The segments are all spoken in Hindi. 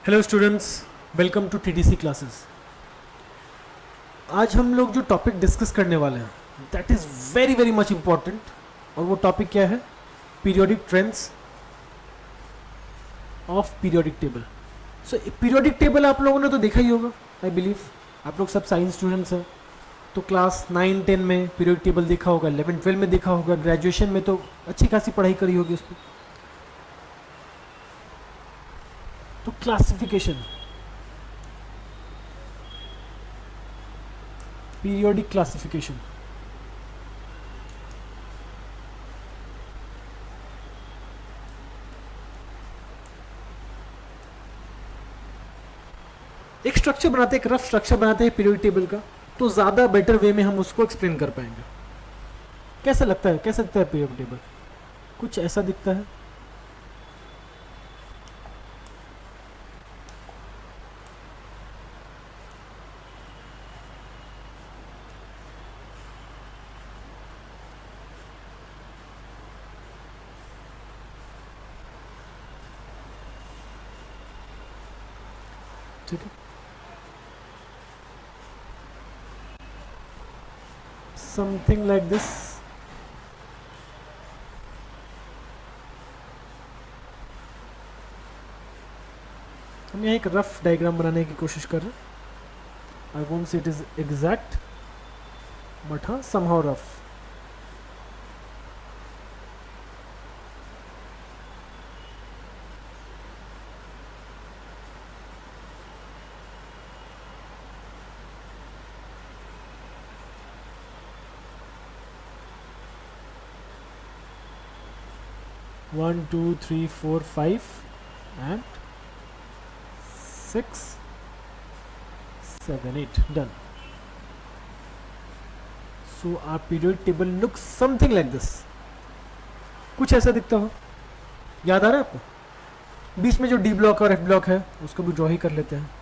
Hello students, welcome to TDC classes. आज हम लोग जो टॉपिक डिस्कस करने वाले हैं that is very very much important. और वो टॉपिक क्या है? Periodic trends of periodic table. So periodic table आप लोगों ने तो देखा ही होगा, आई बिलीव। आप लोग सब साइंस स्टूडेंट्स हैं तो क्लास 9 10 में पीरियोडिक टेबल देखा होगा, 11 12 में देखा होगा, ग्रेजुएशन में तो अच्छी खासी पढ़ाई करी होगी उस पर। तो क्लासिफिकेशन, पीरियोडिक क्लासिफिकेशन, एक स्ट्रक्चर बनाते हैं, एक रफ स्ट्रक्चर बनाते हैं पीरियोडिक टेबल का, तो ज़्यादा बेटर वे में हम उसको एक्सप्लेन कर पाएंगे। कैसा लगता है, कैसा दिखता है पीरियोडिक टेबल? कुछ ऐसा दिखता है। ठीक है, समथिंग लाइक दिस। हम यहाँ एक रफ डायग्राम बनाने की कोशिश कर रहे हैं। I won't say it is exact, but हाँ somehow rough. One, two, three, four, five, and 6, 7, 8. Done. So our periodic table looks something like this. कुछ ऐसा दिखता हो, याद आ रहा है आपको? बीच में जो डी ब्लॉक और एफ ब्लॉक है उसको भी ड्रॉ ही कर लेते हैं।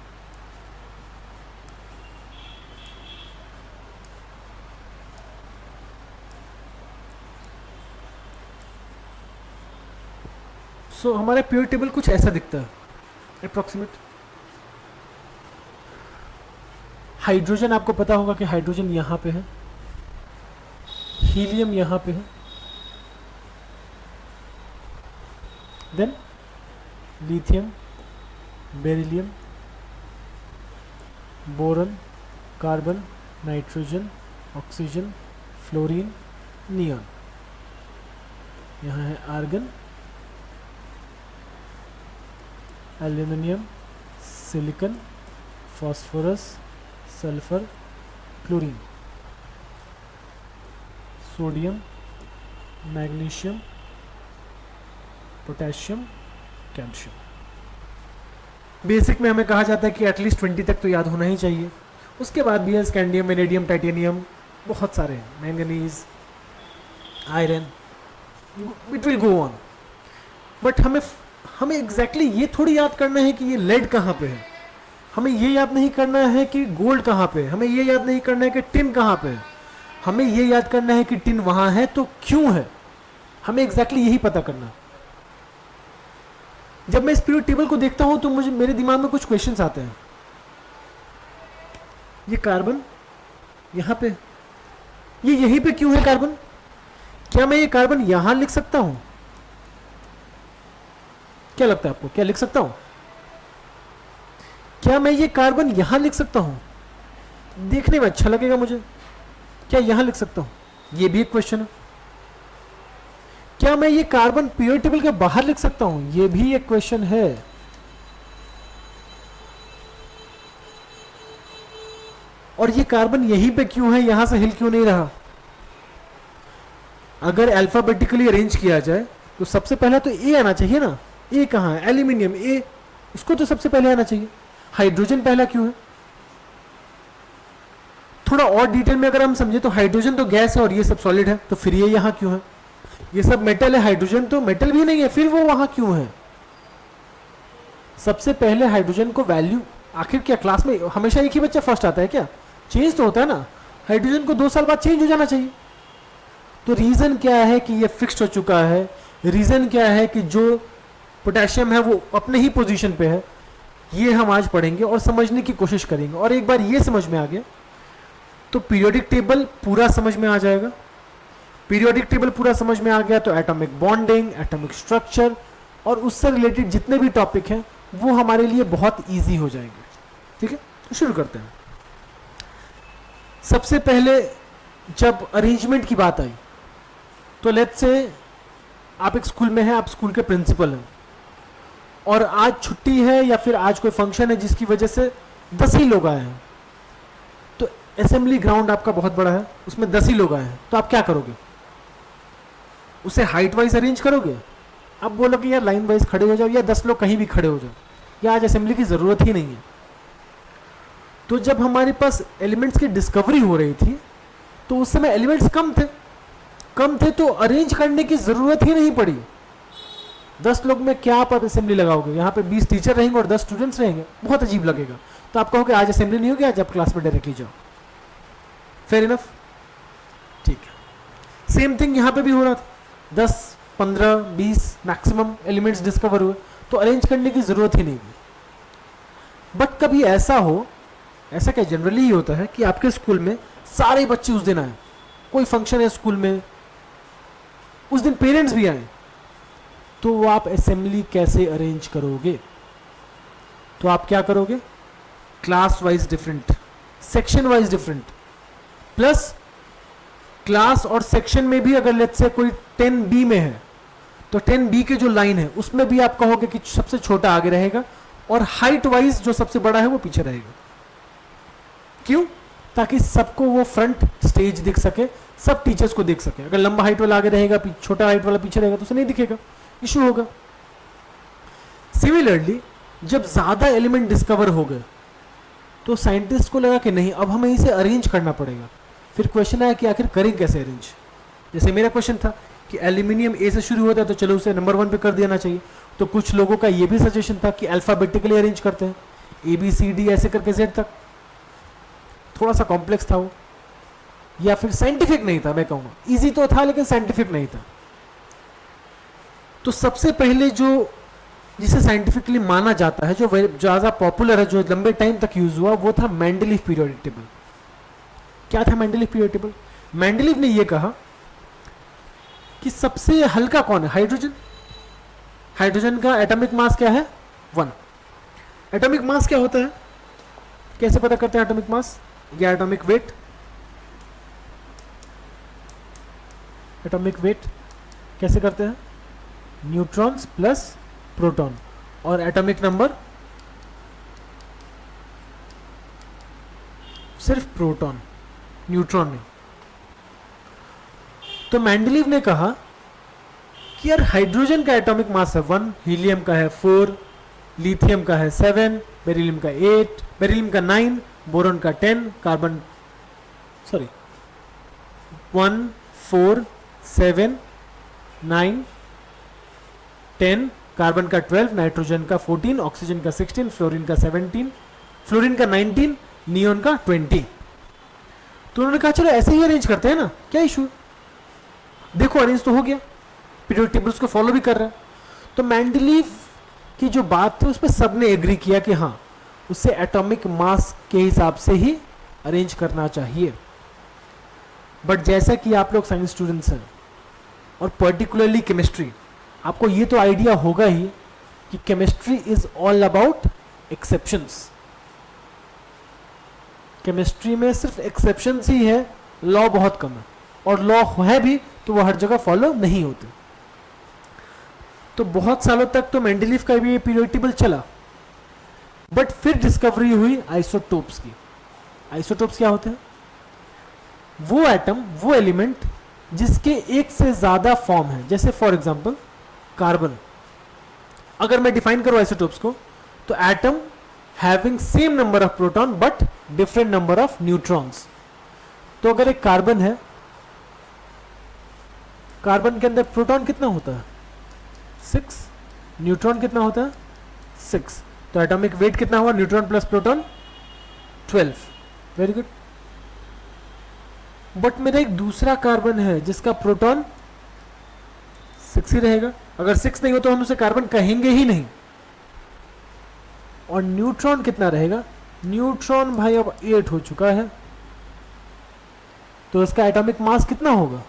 सो हमारा पीरियोडिक टेबल कुछ ऐसा दिखता है अप्रोक्सीमेट। हाइड्रोजन, आपको पता होगा कि हाइड्रोजन यहाँ पे है, हीलियम यहाँ पे है, then lithium, beryllium, boron, carbon, nitrogen, oxygen, fluorine, neon. यहाँ है argon, aluminium, silicon, phosphorus, sulphur, chlorine, sodium, magnesium, potassium, calcium. Basic में हमें कहा जाता है कि एटलीस्ट 20 तक तो याद होना ही चाहिए। उसके बाद भी है स्कैंडियम, वेनेडियम, टाइटेनियम, बहुत सारे हैं, manganese, iron, it will go on. But हमें एग्जैक्टली ये थोड़ी याद करना है कि ये लेड कहाँ पे है, हमें ये याद नहीं करना है कि गोल्ड कहाँ पे है, हमें ये याद नहीं करना है कि टिन कहाँ पे है, हमें ये याद करना है कि टिन वहाँ है तो क्यों है, हमें एग्जैक्टली यही पता करना। जब मैं इस पीरियोडिक टेबल को देखता हूँ तो मेरे दिमाग में कुछ क्वेश्चंस आते हैं। ये कार्बन यहाँ पे, ये यहीं पे क्यों है कार्बन? क्या मैं ये कार्बन यहाँ लिख सकता हूँ? क्या लगता है आपको, क्या लिख सकता हूं? क्या मैं ये कार्बन यहां लिख सकता हूं? देखने में अच्छा लगेगा मुझे, क्या यहां लिख सकता हूं? ये भी एक क्वेश्चन है। क्या मैं ये कार्बन पीरियोडिक टेबल के बाहर लिख सकता हूं? ये भी एक क्वेश्चन है। और ये कार्बन यहीं पे क्यों है, यहां से हिल क्यों नहीं रहा? अगर अल्फाबेटिकली अरेंज किया जाए तो सबसे पहला तो ए आना चाहिए ना। ए कहाँ है? एल्यूमिनियम, ए, उसको तो सबसे पहले आना चाहिए। हाइड्रोजन पहला क्यों है? थोड़ा और डिटेल में अगर हम समझे तो हाइड्रोजन तो गैस है और ये सब सॉलिड है, तो फिर ये यहाँ क्यों है? ये सब मेटल है, हाइड्रोजन तो मेटल भी नहीं है, फिर वो वहां क्यों है? सबसे पहले हाइड्रोजन को वैल्यू, आखिर क्या क्लास में हमेशा एक ही बच्चा फर्स्ट आता है क्या? चेंज तो होता है ना। हाइड्रोजन को 2 साल बाद चेंज हो जाना चाहिए। तो रीजन क्या है कि ये फिक्स्ड हो चुका है? रीजन क्या है कि जो पोटेशियम है वो अपने ही पोजीशन पे है? ये हम आज पढ़ेंगे और समझने की कोशिश करेंगे। और एक बार ये समझ में आ गया तो पीरियोडिक टेबल पूरा समझ में आ जाएगा। पीरियोडिक टेबल पूरा समझ में आ गया तो एटॉमिक बॉन्डिंग, एटॉमिक स्ट्रक्चर और उससे रिलेटेड जितने भी टॉपिक हैं वो हमारे लिए बहुत इजी हो जाएंगे। ठीक है, तो शुरू करते हैं। सबसे पहले जब अरेंजमेंट की बात आई तो लेट्स से आप एक स्कूल में हैं, आप स्कूल के प्रिंसिपल हैं और आज छुट्टी है या फिर आज कोई फंक्शन है जिसकी वजह से 10 ही लोग आए हैं। तो असेंबली ग्राउंड आपका बहुत बड़ा है, उसमें 10 ही लोग आए हैं, तो आप क्या करोगे? उसे हाइट वाइज अरेंज करोगे? आप बोलोगे यार लाइन वाइज खड़े हो जाओ या 10 लोग कहीं भी खड़े हो जाओ, या आज असेंबली की ज़रूरत ही नहीं है। तो जब हमारे पास एलिमेंट्स की डिस्कवरी हो रही थी तो उस समय एलिमेंट्स कम थे तो अरेंज करने की ज़रूरत ही नहीं पड़ी। 10 लोग में क्या आप असेंबली लगाओगे? यहाँ पे 20 टीचर रहेंगे और 10 स्टूडेंट्स रहेंगे, बहुत अजीब लगेगा। तो आप कहोगे आज असेंबली नहीं होगी, आज आप क्लास में डायरेक्टली जाओ। फेयर इनफ, ठीक है। सेम थिंग यहाँ पे भी हो रहा था, 10, 15, 20 मैक्सिमम एलिमेंट्स डिस्कवर हुए तो अरेंज करने की ज़रूरत ही नहीं हुई। बट कभी ऐसा हो, ऐसा क्या जनरली ही होता है कि आपके स्कूल में सारे बच्चे उस दिन आए, कोई फंक्शन है स्कूल में, उस दिन पेरेंट्स भी आए, तो वो आप असेंबली कैसे अरेंज करोगे? तो आप क्या करोगे? Class wise different, section wise different, plus class और सेक्शन में भी अगर लेट्स से कोई 10B में है तो 10B के जो लाइन है उसमें भी आप कहोगे कि सबसे छोटा आगे रहेगा और हाइट वाइज जो सबसे बड़ा है वो पीछे रहेगा। क्यों? ताकि सबको वो फ्रंट स्टेज दिख सके, सब टीचर्स को दिख सके। अगर लंबा हाइट वाला आगे रहेगा, छोटा हाइट वाला पीछे रहेगा तो उसे नहीं दिखेगा, इशू होगा। सिमिलरली जब ज्यादा एलिमेंट डिस्कवर हो गए तो साइंटिस्ट को लगा कि नहीं, अब हमें इसे अरेंज करना पड़ेगा। फिर क्वेश्चन आया कि आखिर करें कैसे अरेंज? जैसे मेरा क्वेश्चन था कि एल्यूमिनियम ए से शुरू होता है तो चलो उसे नंबर 1 पे कर देना चाहिए। तो कुछ लोगों का ये भी सजेशन था कि अल्फाबेटिकली अरेंज करते हैं, ABCD ऐसे करके Z तक। थोड़ा सा कॉम्प्लेक्स था वो, या फिर साइंटिफिक नहीं था। मैं कहूँगा इजी तो था लेकिन साइंटिफिक नहीं था। तो सबसे पहले जो जिसे साइंटिफिकली माना जाता है, जो ज़्यादा पॉपुलर है, जो लंबे टाइम तक यूज हुआ, वो था मेंडलीफ पीरियोडिक टेबल। क्या था मेंडलीफ पीरियोडिक टेबल? मेंडलीफ ने यह कहा कि सबसे हल्का कौन है? हाइड्रोजन। हाइड्रोजन का एटॉमिक मास क्या है? 1। एटॉमिक मास क्या होता है? कैसे पता करते हैं एटॉमिक मास या एटॉमिक वेट? एटॉमिक वेट कैसे करते हैं? न्यूट्रॉन्स प्लस प्रोटॉन, और एटॉमिक नंबर सिर्फ प्रोटॉन, न्यूट्रॉन नहीं। तो मेंडलीव ने कहा कि यार हाइड्रोजन का एटॉमिक मास है 1, हीलियम का है 4, लिथियम का है 7, बेरिलियम का 8, बेरिलियम का 9, बोरॉन का 10, कार्बन 1, 4, 7, 9, 10, कार्बन का 12, नाइट्रोजन का 14, ऑक्सीजन का 16, फ्लोरीन का 17, फ्लोरीन का 19, नियोन का 20। तो उन्होंने कहा चलो ऐसे ही अरेंज करते हैं ना, क्या इशू? देखो अरेंज तो हो गया, पीरियोडिक टेबल उसको फॉलो भी कर रहा है। तो मेंडलीव की जो बात थी उस पर सबने एग्री किया कि हाँ, उसे एटॉमिक मास के हिसाब से ही अरेंज करना चाहिए। बट जैसा कि आप लोग साइंस स्टूडेंट्स हैं और पर्टिकुलरली केमिस्ट्री, आपको ये तो आइडिया होगा ही कि chemistry is all about exceptions. Chemistry में सिर्फ एक्सेप्शंस ही है, लॉ बहुत कम है, और लॉ है भी तो वो हर जगह फॉलो नहीं होते। तो बहुत सालों तक तो मेंडलीव का भी ये पीरियोडिक टेबल चला, बट फिर डिस्कवरी हुई आइसोटोप्स की। आइसोटोप्स क्या होते हैं? वो एटम, वो एलिमेंट जिसके एक से ज्यादा फॉर्म है। जैसे फॉर एग्जांपल कार्बन, अगर मैं डिफाइन करूं आइसोटोप्स को, तो atom having same number of proton but different number of neutrons. तो अगर एक कार्बन है, कार्बन के अंदर प्रोटॉन कितना होता है? 6, न्यूट्रॉन कितना होता है? 6। तो एटॉमिक वेट कितना हुआ? Neutron plus proton 12। Very good. But मेरा एक दूसरा कार्बन है जिसका प्रोटॉन 6 ही रहेगा। अगर 6 नहीं हो तो हम उसे कार्बन कहेंगे ही नहीं। और न्यूट्रॉन कितना रहेगा, न्यूट्रॉन भाई अब 8 हो चुका है, तो इसका एटॉमिक मास कितना होगा,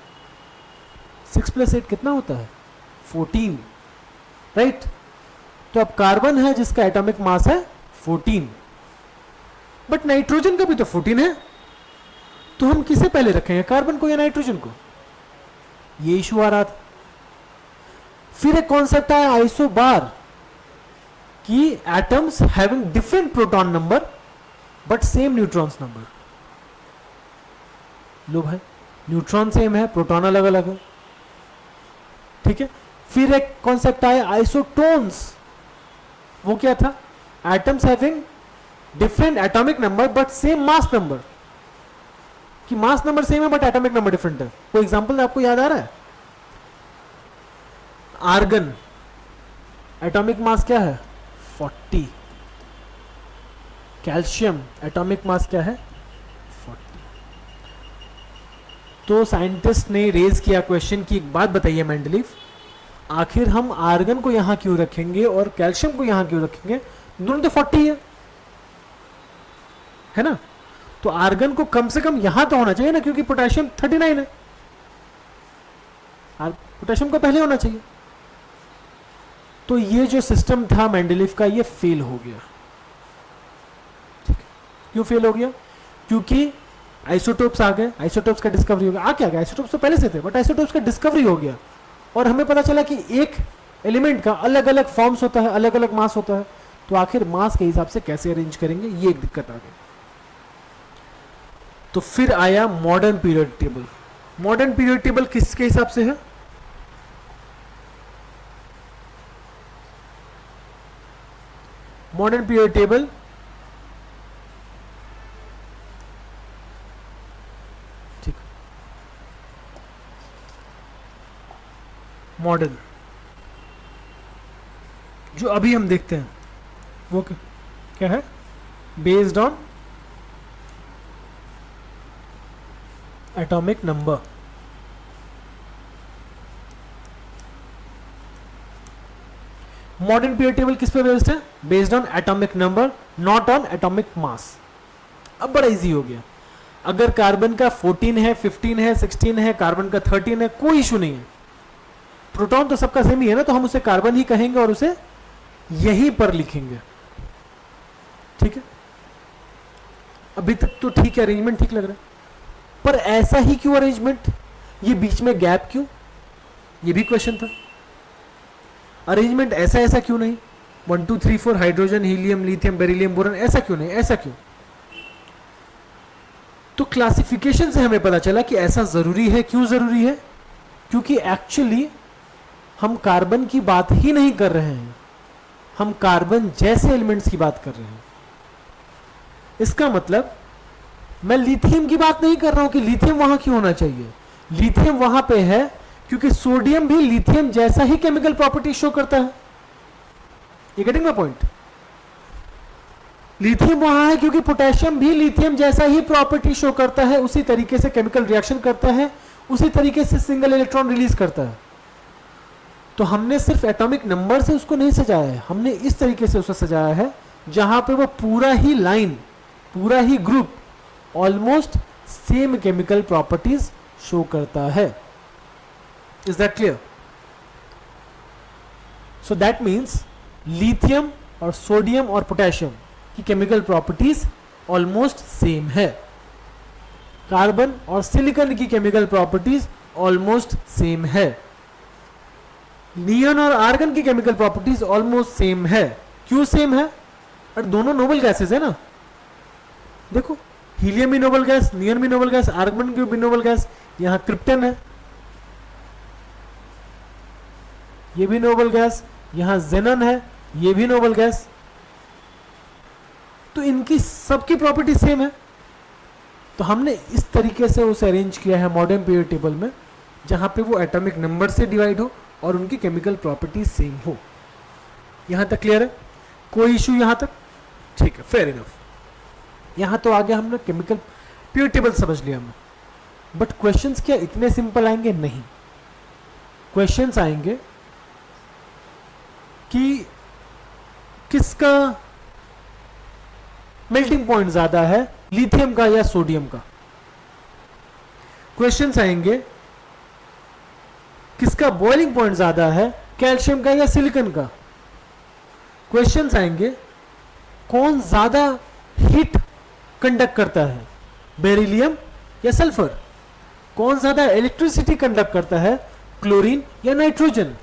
6 + 8 कितना होता है 14, राइट। तो अब कार्बन है जिसका एटॉमिक मास है 14, बट नाइट्रोजन का भी तो 14 है, तो हम किसे पहले रखेंगे, कार्बन को या नाइट्रोजन को, ये इशू आ रहा था। फिर एक कॉन्सेप्ट आया आइसोबार, कि atoms having different proton number but same neutrons number. लो भाई, न्यूट्रॉन सेम है, प्रोटॉन अलग अलग है, ठीक है। फिर एक कॉन्सेप्ट आया आइसोटोन्स, वो क्या था, atoms having different atomic number but same mass number, कि मास नंबर सेम है बट एटॉमिक नंबर डिफरेंट है। कोई एग्जांपल आपको याद आ रहा है, आर्गन एटॉमिक मास क्या है 40, कैल्शियम एटॉमिक मास क्या है 40। तो साइंटिस्ट ने रेज किया क्वेश्चन की, एक बात बताइए मेंडलीफ, आखिर हम आर्गन को यहां क्यों रखेंगे और कैल्शियम को यहां क्यों रखेंगे, दोनों तो 40 है ना। तो आर्गन को कम से कम यहां तो होना चाहिए ना, क्योंकि पोटेशियम 39 है, पोटेशियम को पहले होना चाहिए। तो ये जो सिस्टम था मेंडलीफ का, ये फेल हो गया, ठीक है। क्यों फेल हो गया, क्योंकि आइसोटोप्स आ गए, आइसोटोप्स का डिस्कवरी हो गया, क्या गया, आइसोटोप्स तो पहले से थे बट आइसोटोप्स का डिस्कवरी हो गया, और हमें पता चला कि एक एलिमेंट का अलग अलग फॉर्म्स होता है, अलग अलग मास होता है, तो आखिर मास के हिसाब से कैसे अरेंज करेंगे, ये एक दिक्कत आ गई। तो फिर आया modern period table. Modern period table किसके हिसाब से है, मॉडर्न पीरियड टेबल ठीक, मॉडर्न जो अभी हम देखते हैं वो क्या है, based on atomic number. Modern period table किस पे बेस्ड है, based on atomic number, not on atomic mass. अब बड़ा इजी हो गया, अगर कार्बन का 14 है, 15 है, 16 है, कार्बन का 13 है, कोई इशू नहीं है, प्रोटॉन तो सबका सेम ही है ना, तो हम उसे कार्बन ही कहेंगे और उसे यहीं पर लिखेंगे, ठीक है। अभी तक तो ठीक है, अरेंजमेंट ठीक लग रहा है, पर ऐसा ही क्यों अरेंजमेंट, ये बीच में गैप क्यों, ये भी क्वेश्चन था। अरेंजमेंट ऐसा ऐसा क्यों नहीं, 1 2 3 4 hydrogen, helium, lithium, beryllium, boron, ऐसा क्यों नहीं, ऐसा क्यों। तो क्लासिफिकेशन से हमें पता चला कि ऐसा जरूरी है। क्यों जरूरी है, क्योंकि एक्चुअली हम कार्बन की बात ही नहीं कर रहे हैं, हम कार्बन जैसे एलिमेंट्स की बात कर रहे हैं। इसका मतलब मैं लिथियम की बात नहीं कर रहा हूं कि लिथियम वहां क्यों होना चाहिए, लिथियम वहां पे है क्योंकि सोडियम भी लिथियम जैसा ही केमिकल प्रॉपर्टी शो करता है। ये गेटिंग माय पॉइंट, लिथियम वहां है क्योंकि पोटेशियम भी लिथियम जैसा ही प्रॉपर्टी शो करता है, उसी तरीके से केमिकल रिएक्शन करता है, उसी तरीके से सिंगल इलेक्ट्रॉन रिलीज करता है। तो हमने सिर्फ एटॉमिक नंबर से उसको नहीं सजाया है, हमने इस तरीके से उसे सजाया है जहां पे वो पूरा ही लाइन, पूरा ही group almost same chemical properties show करता है। Is that clear? So that means lithium और सोडियम और पोटेशियम की केमिकल प्रॉपर्टीज ऑलमोस्ट सेम है, कार्बन और सिलिकॉन की केमिकल प्रॉपर्टीज ऑलमोस्ट सेम है, नियॉन और आर्गन की केमिकल प्रॉपर्टीज ऑलमोस्ट सेम है। क्यों सेम है? और दोनों नोबल गैसेस है ना, देखो हीलियम भी नोबल गैस, नियॉन भी नोबल गैस, आर्गन भी नोबल गैस, यहां क्रिप्टन है, ये भी नोबल गैस, यहां जेनन है, ये भी नोबल गैस। तो इनकी सबकी प्रॉपर्टी सेम है। तो हमने इस तरीके से उसे अरेंज किया है मॉडर्न पीरियड टेबल में, जहां पे वो एटॉमिक नंबर से डिवाइड हो और उनकी केमिकल प्रॉपर्टीज सेम हो। यहां तक क्लियर है? कोई इशू यहां तक? ठीक है, फेयर इनफ। यहां तो आगे हमने केमिकल पीरियड टेबल समझ लिया हमने, बट क्वेश्चंस क्या इतने सिंपल आएंगे? नहीं, क्वेश्चंस आएंगे कि किसका मेल्टिंग पॉइंट ज्यादा है, लिथियम का या सोडियम का? क्वेश्चंस आएंगे किसका बॉइलिंग पॉइंट ज्यादा है, कैल्शियम का या सिलिकॉन का? क्वेश्चंस आएंगे कौन ज्यादा हीट कंडक्ट करता है, बेरिलियम या सल्फर? कौन ज्यादा इलेक्ट्रिसिटी कंडक्ट करता है, क्लोरीन या nitrogen?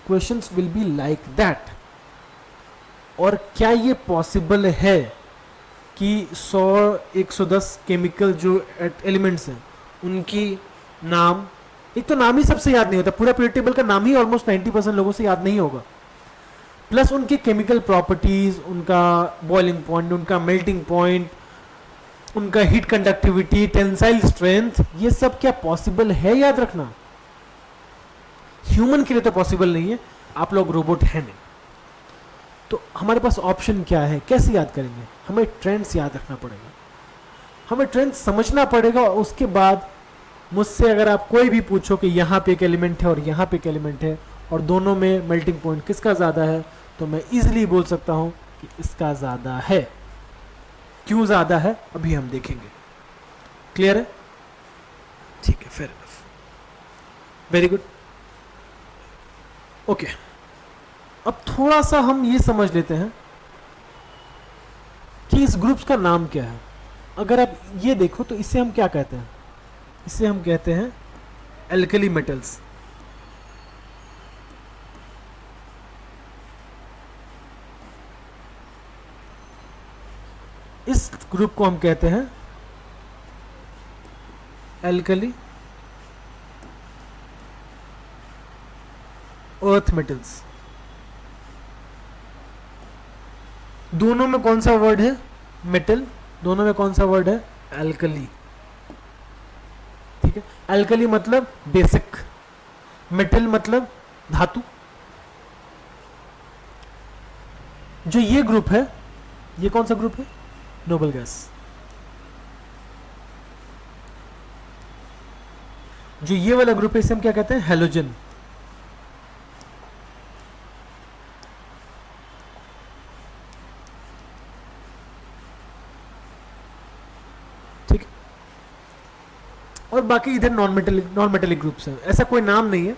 Questions will be like that. और क्या ये पॉसिबल है कि 100-110 केमिकल जो एलिमेंट्स हैं उनकी नाम, एक तो नाम ही सबसे याद नहीं होता, पूरा पीरियड टेबल का नाम ही ऑलमोस्ट 90% लोगों से याद नहीं होगा, प्लस उनकी केमिकल प्रॉपर्टीज, उनका बॉइलिंग पॉइंट, उनका मेल्टिंग पॉइंट, उनका हीट कंडक्टिविटी, टेंसाइल स्ट्रेंथ, ये सब क्या पॉसिबल है याद रखना? ह्यूमन के लिए तो पॉसिबल नहीं है, आप लोग रोबोट हैं नहीं। तो हमारे पास ऑप्शन क्या है, कैसे याद करेंगे? हमें ट्रेंड्स याद रखना पड़ेगा, हमें ट्रेंड्स समझना पड़ेगा। और उसके बाद मुझसे अगर आप कोई भी पूछो कि यहाँ पे एक एलिमेंट है और यहाँ पे एक एलिमेंट है और दोनों में मेल्टिंग पॉइंट किसका ज़्यादा है, तो मैं इजीली बोल सकता हूँ कि इसका ज़्यादा है। क्यों ज़्यादा है अभी हम देखेंगे। क्लियर है? ठीक है, fair enough, very good. Okay, अब थोड़ा सा हम ये समझ लेते हैं कि इस ग्रुप्स का नाम क्या है। अगर आप ये देखो तो इसे हम क्या कहते हैं, इसे हम कहते हैं एल्कली मेटल्स। इस ग्रुप को हम कहते हैं एल्कली अर्थ मेटल्स। दोनों में कौन सा वर्ड है, मेटल, दोनों में कौन सा वर्ड है, एल्कली। ठीक है, एल्कली मतलब बेसिक, मेटल मतलब धातु। जो ये ग्रुप है, ये कौन सा ग्रुप है, नोबल गैस। जो ये वाला ग्रुप है इसे हम क्या कहते हैं, हैलोजन। ठीक, और बाकी इधर नॉन मेटेलिक ग्रुप्स हैं, ऐसा कोई नाम नहीं है,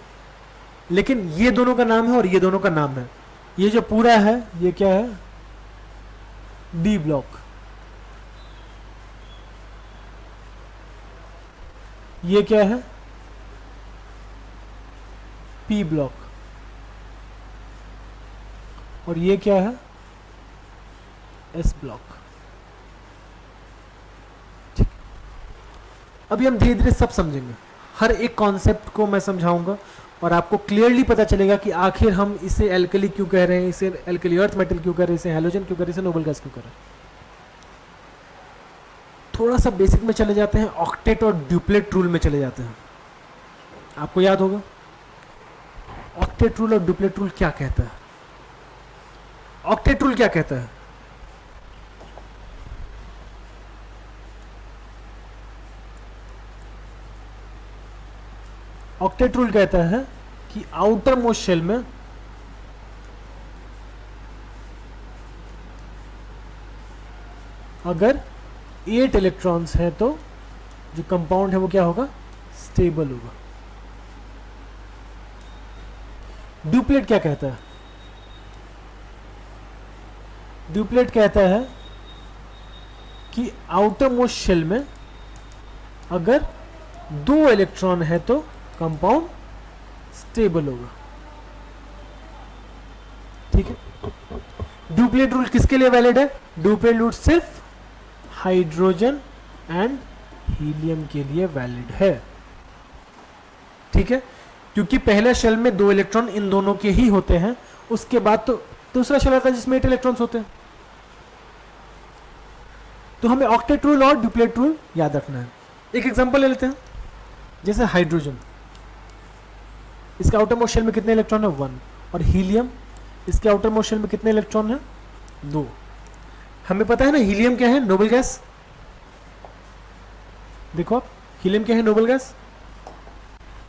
लेकिन ये दोनों का नाम है और ये दोनों का नाम है। ये जो पूरा है ये क्या है, डी ब्लॉक। ये क्या है, पी ब्लॉक। और ये क्या है, एस ब्लॉक। ठीक, अभी हम धीरे धीरे सब समझेंगे, हर एक कॉन्सेप्ट को मैं समझाऊंगा और आपको क्लियरली पता चलेगा कि आखिर हम इसे एल्कली क्यों कह रहे हैं, इसे एल्कली अर्थ मेटल क्यों कह रहे हैं, इसे हैलोजन क्यों कह रहे हैं, इसे नोबल गैस क्यों कह रहे हैं। थोड़ा सा बेसिक में चले जाते हैं, ऑक्टेट और ड्यूप्लेट रूल में चले जाते हैं। आपको याद होगा ऑक्टेट रूल और ड्यूप्लेट रूल क्या कहता है। ऑक्टेट रूल क्या कहता है, ऑक्टेट रूल कहता है कि आउटर मोस्ट शेल में अगर 8 इलेक्ट्रॉन्स हैं तो जो कंपाउंड है वो क्या होगा, स्टेबल होगा। ड्यूप्लेट क्या कहता है, ड्यूप्लेट कहता है कि आउटर मोस्ट शेल में अगर 2 इलेक्ट्रॉन है तो कंपाउंड स्टेबल होगा। ठीक है, ड्यूप्लेट रूल किसके लिए वैलिड है, ड्यूप्लेट रूल सिर्फ हाइड्रोजन एंड हीलियम के लिए वैलिड है। ठीक है, क्योंकि पहले शेल में 2 इलेक्ट्रॉन इन दोनों के ही होते हैं, उसके बाद तो दूसरा शेल आता है जिसमें 8 इलेक्ट्रॉन्स होते हैं। तो हमें ऑक्टेट रूल और ड्यूप्लेट रूल याद रखना है। एक एग्जांपल ले लेते हैं, जैसे हाइड्रोजन, इसके आउटर मोस्ट शेल में कितने इलेक्ट्रॉन है, 1। और हीलियम, इसके आउटर मोस्ट शेल में कितने इलेक्ट्रॉन है, 2। हमें पता है ना हीलियम क्या है, नोबल गैस। देखो आप, हीलियम क्या है, नोबल गैस।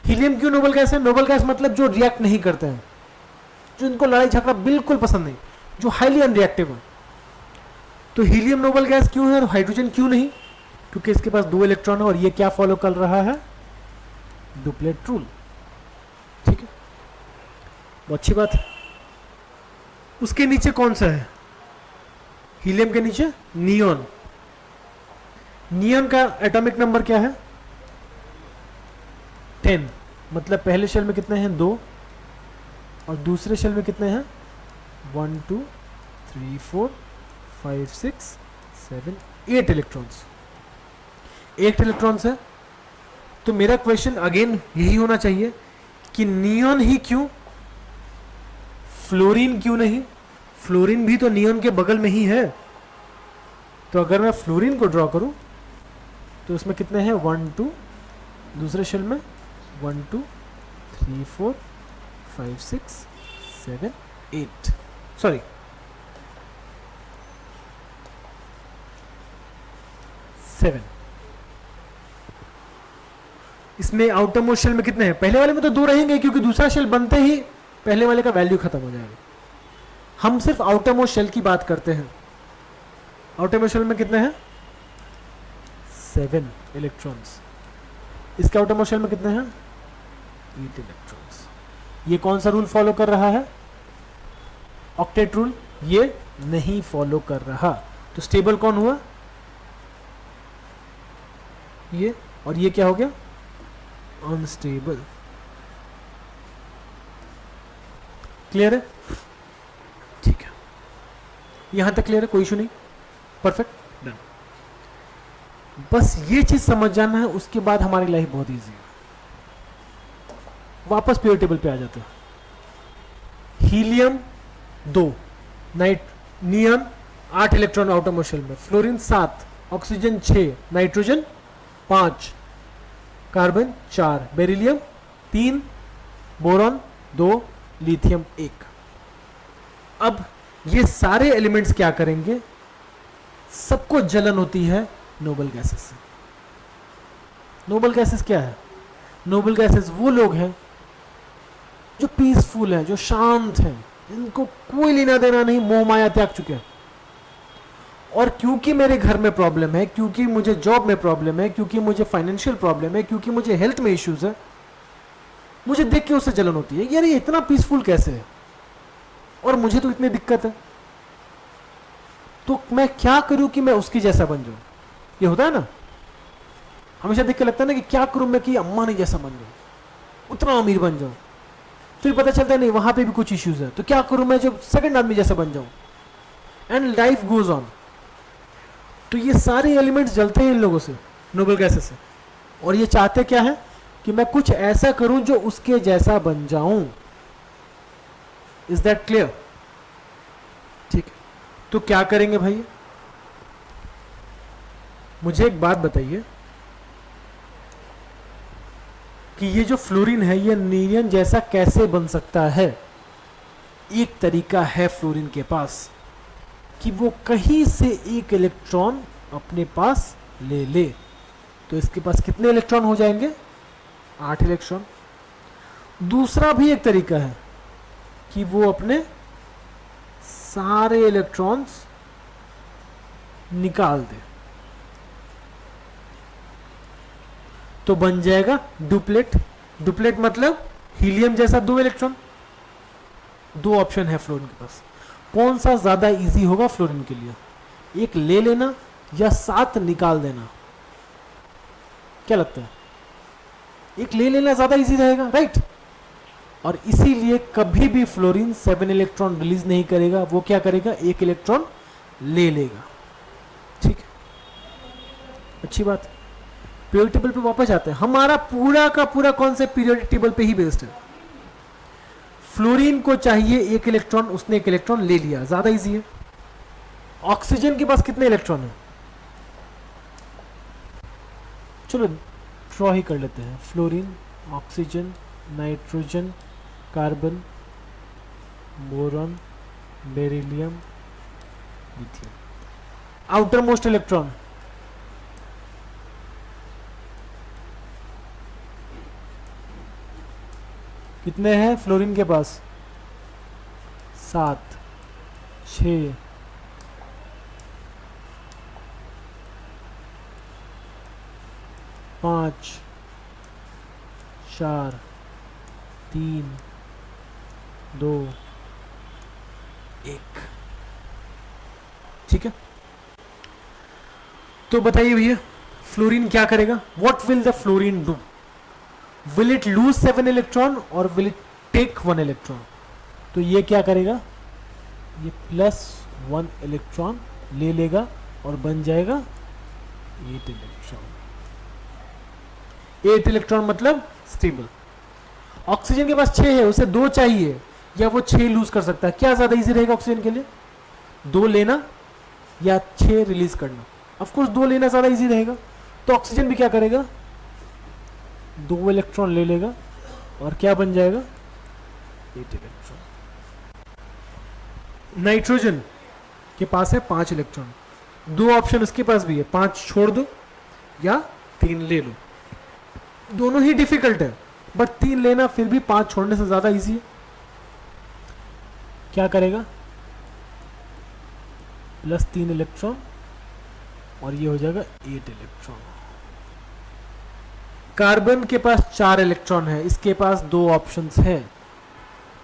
हीलियम क्यों नोबल गैस है, नोबल गैस मतलब जो रिएक्ट नहीं करते हैं, जो इनको लड़ाई झगड़ा बिल्कुल पसंद नहीं, जो हाईली अनरिएक्टिव है। तो हीलियम नोबल गैस क्यों है और हाइड्रोजन क्यों नहीं? क्योंकि इसके पास 2 इलेक्ट्रॉन है और ये क्या फॉलो कर रहा है? Duplet rule. ठीक है, बहुत अच्छी बात है। उसके नीचे कौन सा है? हीलियम के नीचे नियॉन। नियॉन का एटॉमिक नंबर क्या है? 10। मतलब पहले शेल में कितने हैं? 2, और दूसरे शेल में कितने हैं? 1 2 3 4 5 6 7 8 इलेक्ट्रॉन्स। 8 इलेक्ट्रॉन्स है। तो मेरा क्वेश्चन अगेन यही होना चाहिए कि नियॉन ही क्यों, फ्लोरीन क्यों नहीं? फ्लोरीन भी तो नियॉन के बगल में ही है। तो अगर मैं फ्लोरीन को ड्रॉ करूं तो इसमें कितने हैं? 1 2, दूसरे शेल में 1 2 3 4 5 6 7 8, सॉरी 7। इसमें आउटर मोस्ट शेल में कितने हैं? पहले वाले में तो 2 रहेंगे क्योंकि दूसरा शेल बनते ही पहले वाले का वैल्यू खत्म हो जाएगा। हम सिर्फ आउटर मोस्ट शेल की बात करते हैं। आउटर मोस्ट शेल में कितने हैं? 7 इलेक्ट्रॉन्स। इसके आउटर मोस्ट शेल में कितने हैं? 8 इलेक्ट्रॉन्स। ये कौन सा रूल फॉलो कर रहा है? Octet rule. ये नहीं फॉलो कर रहा। तो स्टेबल कौन हुआ? ये। और ये क्या हो गया? अनस्टेबल। क्लियर है? ठीक है, यहां तक क्लियर है, कोई इशू नहीं, परफेक्ट, डन। बस ये चीज समझ जाना है, उसके बाद हमारी लाइफ बहुत इजी है। वापस पीरियड टेबल पे आ जाते हैं। Helium 2, neon 8 electron outermost shell में, fluorine 7, oxygen 6, nitrogen 5, carbon 4, beryllium 3, boron 2, lithium 1। अब ये सारे एलिमेंट्स क्या करेंगे? सबको जलन होती है नोबल गैसेस से। नोबल गैसेस क्या है? नोबल गैसेस वो लोग हैं जो पीसफुल हैं, जो शांत हैं, इनको कोई लेना देना नहीं, मोह माया त्याग चुके हैं। और क्योंकि मेरे घर में प्रॉब्लम है, क्योंकि मुझे जॉब में प्रॉब्लम है, क्योंकि मुझे फाइनेंशियल प्रॉब्लम है, क्योंकि मुझे हेल्थ में इश्यूज है, मुझे देख के उससे जलन होती है। यार ये इतना पीसफुल कैसे है और मुझे तो इतनी दिक्कत है, तो मैं क्या करूं कि मैं उसकी जैसा बन जाऊं? ये होता है ना, हमेशा देख के लगता है ना कि क्या करूं मैं कि अम्मा जैसा बन जाऊं, उतना अमीर बन जाऊं। फिर पता चलता है नहीं, वहां पे भी कुछ इश्यूज है, तो क्या करूं मैं जो सेकंड आदमी जैसा बन जाऊं, एंड लाइफ गोज ऑन। तो ये सारे एलिमेंट्स जलते हैं इन लोगों से, नोबल गैसेस से, और ये चाहते क्या है कि मैं कुछ ऐसा करूं जो उसके जैसा बन जाऊं। Is that clear? ठीक है, तो क्या करेंगे भाई? मुझे एक बात बताइए कि ये जो फ्लोरीन है ये नियॉन जैसा कैसे बन सकता है? एक तरीका है फ्लोरीन के पास कि वो कहीं से एक इलेक्ट्रॉन अपने पास ले ले। तो इसके पास कितने इलेक्ट्रॉन हो जाएंगे? 8 इलेक्ट्रॉन। दूसरा भी एक तरीका है कि वो अपने सारे इलेक्ट्रॉन्स निकाल दे, तो बन जाएगा डुप्लेट। डुप्लेट मतलब हीलियम जैसा 2 इलेक्ट्रॉन। 2 ऑप्शन है फ्लोरीन के पास, कौन सा ज्यादा इजी होगा फ्लोरीन के लिए? एक ले लेना या 7 निकाल देना? क्या लगता है? एक ले लेना ज्यादा इजी रहेगा, राइट? और इसीलिए कभी भी फ्लोरीन 7 इलेक्ट्रॉन रिलीज नहीं करेगा, वो क्या करेगा? 1 इलेक्ट्रॉन ले लेगा। ठीक है, अच्छी बात। पीरियोडिक टेबल पे वापस आते हैं। हमारा पूरा का पूरा कॉन्सेप्ट पीरियोडिक टेबल पे ही बेस्ड है। फ्लोरीन को चाहिए 1 इलेक्ट्रॉन, उसने 1 इलेक्ट्रॉन ले लिया, ज्यादा इजी है। ऑक्सीजन के पास कितने इलेक्ट्रॉन है? चलो ड्रॉ ही कर लेते हैं। Fluorine, oxygen, nitrogen, carbon, boron, beryllium, lithium. Outer most electron कितने हैं फ्लोरीन के पास? 7, 6, 5 4 3 2 1। ठीक है, तो बताइए भैया फ्लोरीन क्या करेगा? What will the fluorine do? Will it lose 7 electron और विल इट टेक 1 इलेक्ट्रॉन? तो ये क्या करेगा, ये +1 इलेक्ट्रॉन ले लेगा और बन जाएगा 8 इलेक्ट्रॉन। 8 इलेक्ट्रॉन मतलब स्टेबल। ऑक्सीजन के पास 6 है, उसे 2 चाहिए, या वो 6 लूज कर सकता है? क्या ज्यादा इजी रहेगा ऑक्सीजन के लिए, 2 लेना या 6 रिलीज करना? ऑफ कोर्स 2 लेना ज्यादा इजी रहेगा। तो ऑक्सीजन भी क्या करेगा, 2 इलेक्ट्रॉन ले लेगा और क्या बन जाएगा, 8 इलेक्ट्रॉन। नाइट्रोजन के पास है 5 इलेक्ट्रॉन, 2 ऑप्शन उसके पास भी है, 5 छोड़ दो या 3 ले लो। दोनों ही डिफिकल्ट है, बट 3 लेना फिर भी 5 छोड़ने से ज्यादा इजी है। क्या करेगा, +3 इलेक्ट्रॉन और ये हो जाएगा 8 इलेक्ट्रॉन। कार्बन के पास 4 इलेक्ट्रॉन है, इसके पास 2 ऑप्शंस है,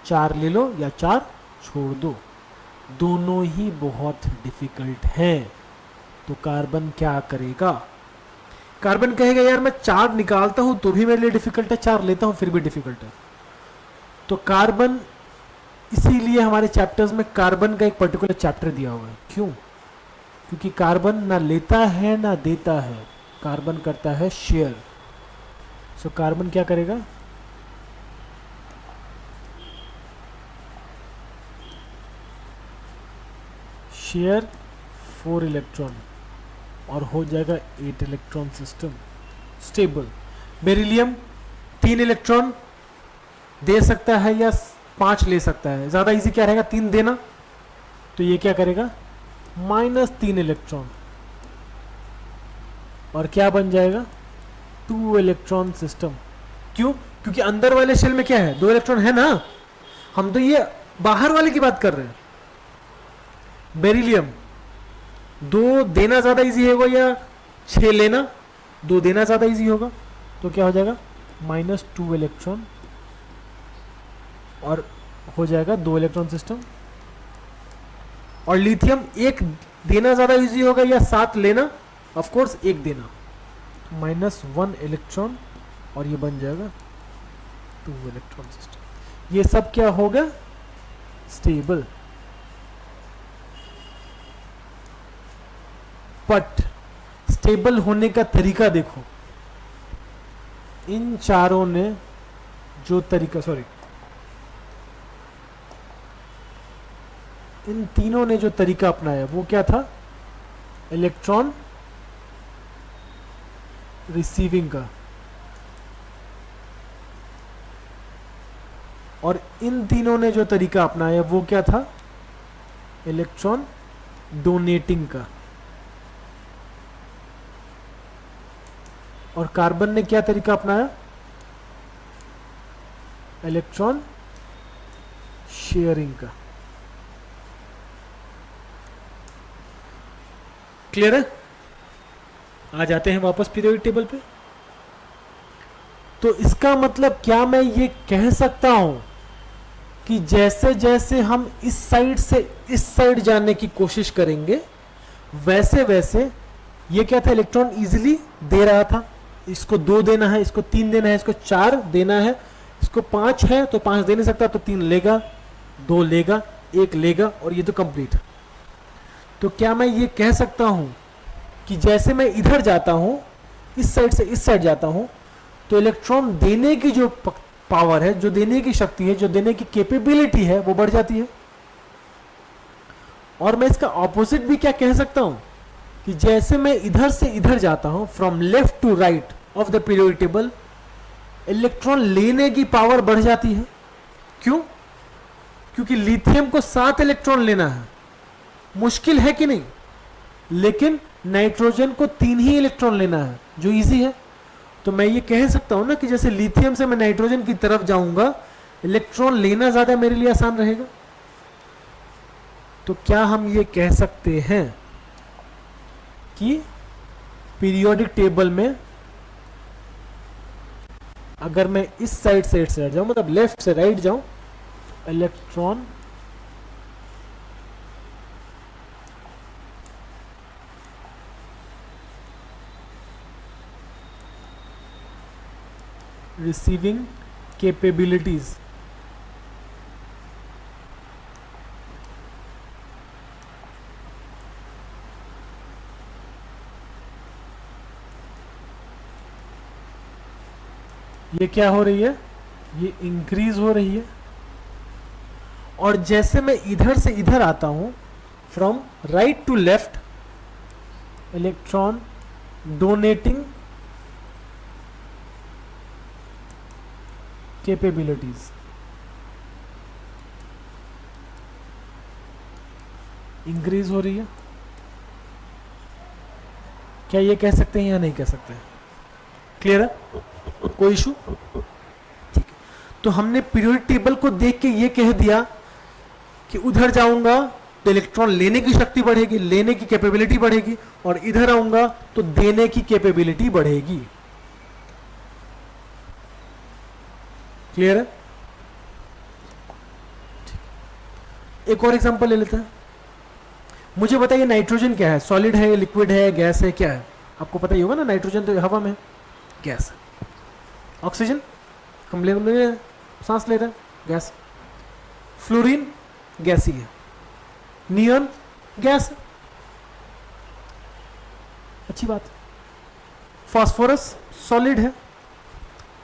4 ले लो या 4 छोड़ दो। दोनों ही बहुत डिफिकल्ट हैं। तो कार्बन क्या करेगा, कार्बन कहेगा यार मैं 4 निकालता हूं तो भी मेरे लिए डिफिकल्ट है, 4 लेता हूं फिर भी डिफिकल्ट है। तो कार्बन, इसीलिए हमारे चैप्टर्स में कार्बन का एक पर्टिकुलर चैप्टर दिया हुआ है। क्यों? क्योंकि कार्बन ना लेता है ना देता है, कार्बन करता है शेयर। सो कार्बन क्या करेगा, शेयर 4 इलेक्ट्रॉन और हो जाएगा 8 electron system stable. Beryllium 3 electron दे सकता है या 5 ले सकता है? ज्यादा इजी क्या रहेगा, 3 देना। तो ये क्या करेगा, -3 इलेक्ट्रॉन और क्या बन जाएगा, 2 इलेक्ट्रॉन सिस्टम। क्यों? क्योंकि अंदर वाले शेल में क्या है, 2 इलेक्ट्रॉन है ना, हम तो ये बाहर वाले की बात कर रहे हैं। बेरिलियम 2 देना ज्यादा इजी होगा या 6 लेना? 2 देना ज्यादा इजी होगा, तो क्या हो जाएगा, -2 इलेक्ट्रॉन और हो जाएगा 2 इलेक्ट्रॉन सिस्टम। और लिथियम 1 देना ज्यादा इजी होगा या 7 लेना? ऑफ कोर्स 1 देना, -1 इलेक्ट्रॉन और ये बन जाएगा 2 इलेक्ट्रॉन सिस्टम। ये सब क्या होगा, स्टेबल। बट स्टेबल होने का तरीका देखो, इन चारों ने जो तरीका, इन तीनों ने जो तरीका अपनाया वो क्या था, इलेक्ट्रॉन रिसीविंग का। और इन तीनों ने जो तरीका अपनाया वो क्या था, इलेक्ट्रॉन डोनेटिंग का। और कार्बन ने क्या तरीका अपनाया, इलेक्ट्रॉन शेयरिंग का। क्लियर है? आ जाते हैं वापस पीरियोडिक टेबल पे। तो इसका मतलब क्या मैं ये कह सकता हूं कि जैसे जैसे हम इस साइड से इस साइड जाने की कोशिश करेंगे वैसे वैसे, ये क्या था, इलेक्ट्रॉन इजीली दे रहा था। इसको 2 देना है, इसको 3 देना है, इसको 4 देना है, इसको 5 है तो 5 दे नहीं सकता, तो 3 लेगा, 2 लेगा, 1 लेगा और ये तो कंप्लीट है। तो क्या मैं ये कह सकता हूं कि जैसे मैं इधर जाता हूं, इस साइड से इस साइड जाता हूं, तो इलेक्ट्रॉन देने की जो पावर है, जो देने की शक्ति है, जो देने की कैपेबिलिटी है, वो बढ़ जाती है। और मैं इसका ऑपोजिट भी क्या कह सकता हूं कि जैसे मैं इधर से इधर जाता हूं, from left to right of the periodic table, electron लेने की पावर बढ़ जाती है। क्यों? क्योंकि लिथियम को 7 इलेक्ट्रॉन लेना है, मुश्किल है कि नहीं, लेकिन नाइट्रोजन को 3 ही इलेक्ट्रॉन लेना है, जो इजी है। तो मैं ये कह सकता हूं ना कि जैसे लिथियम से मैं नाइट्रोजन की तरफ जाऊंगा, इलेक्ट्रॉन लेना ज्यादा मेरे लिए आसान रहेगा। तो क्या हम ये कह सकते हैं कि पीरियोडिक टेबल में अगर मैं इस साइड से इस साइड जाऊं, मतलब लेफ्ट से राइट जाऊं, इलेक्ट्रॉन receiving capabilities, ये क्या हो रही है, ये इंक्रीज हो रही है। और जैसे मैं इधर से इधर आता हूं, from right to left, electron donating capabilities, increase हो रही है। क्या ये कह सकते हैं या नहीं कह सकते? क्लियर है? कोई इशू? ठीक है, तो हमने पीरियोडिक टेबल को देख के ये कह दिया कि उधर जाऊंगा तो इलेक्ट्रॉन लेने की शक्ति बढ़ेगी, लेने की कैपेबिलिटी बढ़ेगी, और इधर आऊंगा तो देने की कैपेबिलिटी बढ़ेगी। क्लियर है? एक और एग्जांपल ले लेते हैं। मुझे बताइए नाइट्रोजन क्या है, सॉलिड है, लिक्विड है, गैस है, क्या है? आपको पता ही होगा ना, नाइट्रोजन तो हवा में है, गैस है। ऑक्सीजन हम ले रहे हैं, सांस ले रहे हैं, गैस। फ्लोरीन गैस ही है, नियॉन गैस, अच्छी बात। फास्फोरस सॉलिड है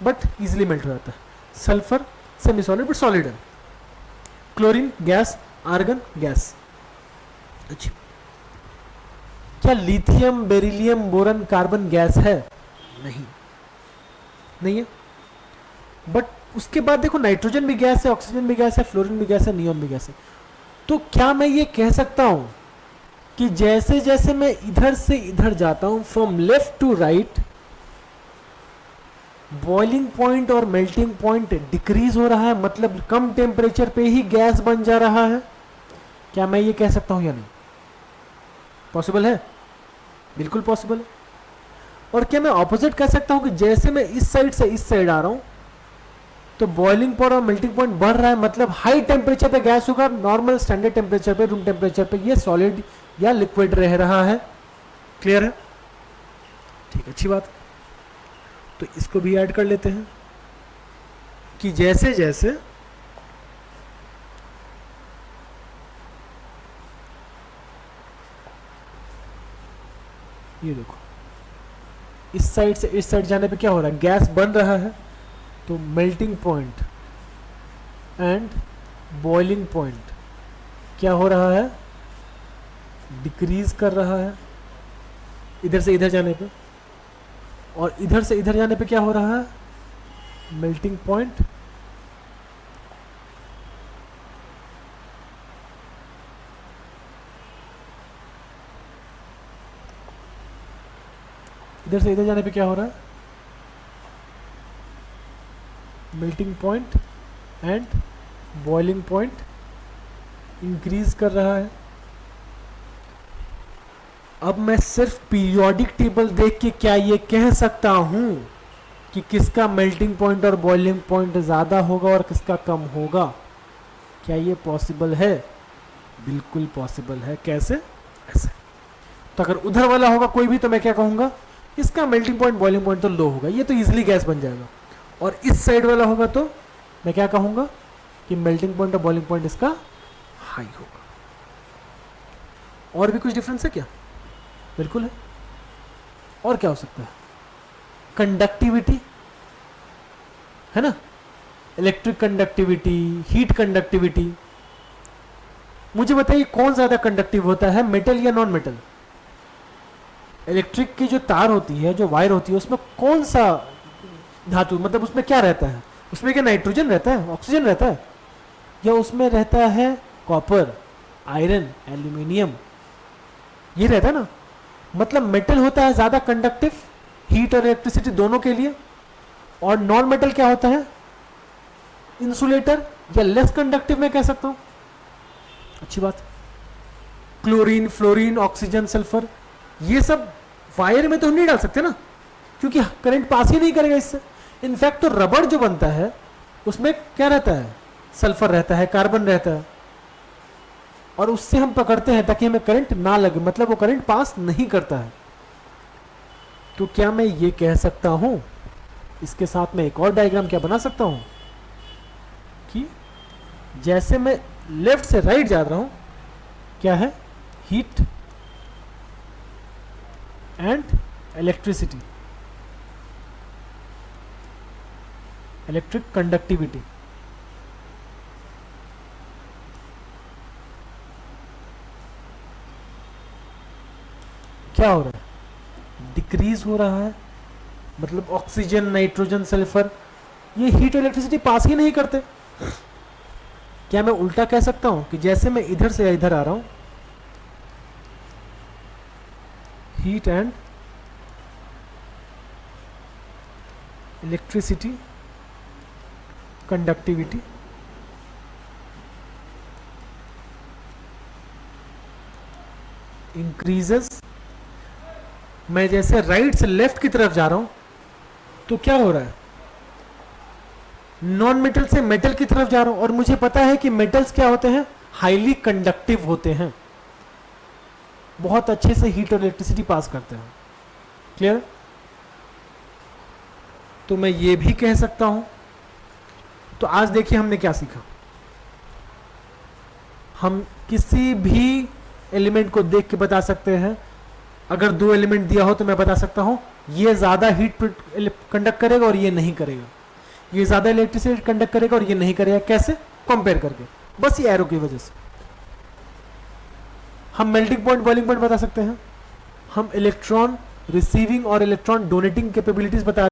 बट इजीली मेल्ट हो जाता है, sulphur semi solid but solid है, क्लोरीन गैस, आर्गन गैस। अच्छा, क्या lithium, beryllium, boron, carbon gas है? नहीं, नहीं है। बट उसके बाद देखो, नाइट्रोजन भी गैस है, ऑक्सीजन भी गैस है, फ्लोरीन भी गैस है, नियॉन भी गैस है। तो क्या मैं ये कह सकता हूं कि जैसे जैसे मैं इधर से इधर जाता हूं, from left to right, boiling point और मेल्टिंग पॉइंट डिक्रीज हो रहा है, मतलब कम टेम्परेचर पे ही गैस बन जा रहा है? क्या मैं ये कह सकता हूं या नहीं? पॉसिबल है, बिल्कुल पॉसिबल है। और क्या मैं ऑपोजिट कह सकता हूं कि जैसे मैं इस साइड से इस साइड आ रहा हूं तो बॉइलिंग पॉइंट और मेल्टिंग पॉइंट बढ़ रहा है, मतलब हाई टेम्परेचर पे गैस होगा, नॉर्मल स्टैंडर्ड टेम्परेचर पे, रूम टेम्परेचर पे ये सॉलिड या लिक्विड रह रहा है। क्लियर है? ठीक, अच्छी बात। तो इसको भी ऐड कर लेते हैं कि जैसे जैसे ये देखो, इस साइड से इस साइड जाने पे क्या हो रहा है, गैस बन रहा है, तो melting point and boiling point क्या हो रहा है, डिक्रीज कर रहा है इधर से इधर जाने पे, और इधर से इधर जाने पे क्या हो रहा है, मेल्टिंग पॉइंट इधर से इधर जाने पे क्या हो रहा है, melting point and boiling point increase कर रहा है। अब मैं सिर्फ पीरियोडिक टेबल देख के क्या ये कह सकता हूं कि किसका मेल्टिंग पॉइंट और बॉइलिंग पॉइंट ज़्यादा होगा और किसका कम होगा? क्या ये पॉसिबल है? बिल्कुल पॉसिबल है। कैसे? ऐसे। तो अगर उधर वाला होगा कोई भी तो मैं क्या कहूँगा, इसका मेल्टिंग पॉइंट बॉइलिंग पॉइंट तो लो होगा, ये तो इजीली गैस बन जाएगा। और इस साइड वाला होगा तो मैं क्या कहूँगा कि मेल्टिंग पॉइंट और बॉइलिंग पॉइंट इसका हाई होगा। और भी कुछ डिफरेंस है क्या? बिल्कुल है। और क्या हो सकता है? कंडक्टिविटी है ना, इलेक्ट्रिक कंडक्टिविटी, हीट कंडक्टिविटी। मुझे बताइए कौन ज्यादा कंडक्टिव होता है, मेटल या नॉन मेटल? इलेक्ट्रिक की जो तार होती है, जो वायर होती है, उसमें कौन सा धातु, मतलब उसमें क्या रहता है? उसमें क्या नाइट्रोजन रहता है, ऑक्सीजन रहता है, या उसमें रहता है कॉपर, आयरन, एल्यूमिनियम, ये रहता है ना। मतलब मेटल होता है ज्यादा कंडक्टिव, हीट और इलेक्ट्रिसिटी दोनों के लिए, और नॉन मेटल क्या होता है, इंसुलेटर या लेस कंडक्टिव में कह सकता हूं। अच्छी बात। क्लोरीन, फ्लोरीन, ऑक्सीजन, सल्फर, ये सब वायर में तो हम नहीं डाल सकते ना, क्योंकि करंट पास ही नहीं करेगा इससे। इनफैक्ट तो रबड़ जो बनता है उसमें क्या रहता है, सल्फर रहता है, कार्बन रहता है, और उससे हम पकड़ते हैं ताकि हमें करंट ना लगे, मतलब वो करंट पास नहीं करता है। तो क्या मैं ये कह सकता हूं, इसके साथ में एक और डायग्राम क्या बना सकता हूं कि जैसे मैं लेफ्ट से राइट जा रहा हूं, क्या है, heat and electricity, electric conductivity. क्या हो रहा है, डिक्रीज हो रहा है, मतलब ऑक्सीजन, नाइट्रोजन, सल्फर, ये हीट और इलेक्ट्रिसिटी पास ही नहीं करते। क्या मैं उल्टा कह सकता हूं कि जैसे मैं इधर से इधर आ रहा हूं, heat and electricity conductivity increases. मैं जैसे राइट से लेफ्ट की तरफ जा रहा हूं तो क्या हो रहा है, नॉन मेटल से मेटल की तरफ जा रहा हूं, और मुझे पता है कि मेटल्स क्या होते हैं, हाईली कंडक्टिव होते हैं, बहुत अच्छे से हीट और इलेक्ट्रिसिटी पास करते हैं। क्लियर? तो मैं ये भी कह सकता हूं। तो आज देखिए हमने क्या सीखा, हम किसी भी एलिमेंट को देख के बता सकते हैं, अगर दो एलिमेंट दिया हो तो मैं बता सकता हूं ये ज्यादा हीट कंडक्ट करेगा और ये नहीं करेगा, ये ज्यादा इलेक्ट्रिसिटी कंडक्ट करेगा और ये नहीं करेगा। कैसे? कंपेयर करके, बस ये एरो की वजह से। हम मेल्टिंग पॉइंट, बॉइलिंग पॉइंट बता सकते हैं, हम इलेक्ट्रॉन रिसीविंग और इलेक्ट्रॉन डोनेटिंग कैपेबिलिटीज बता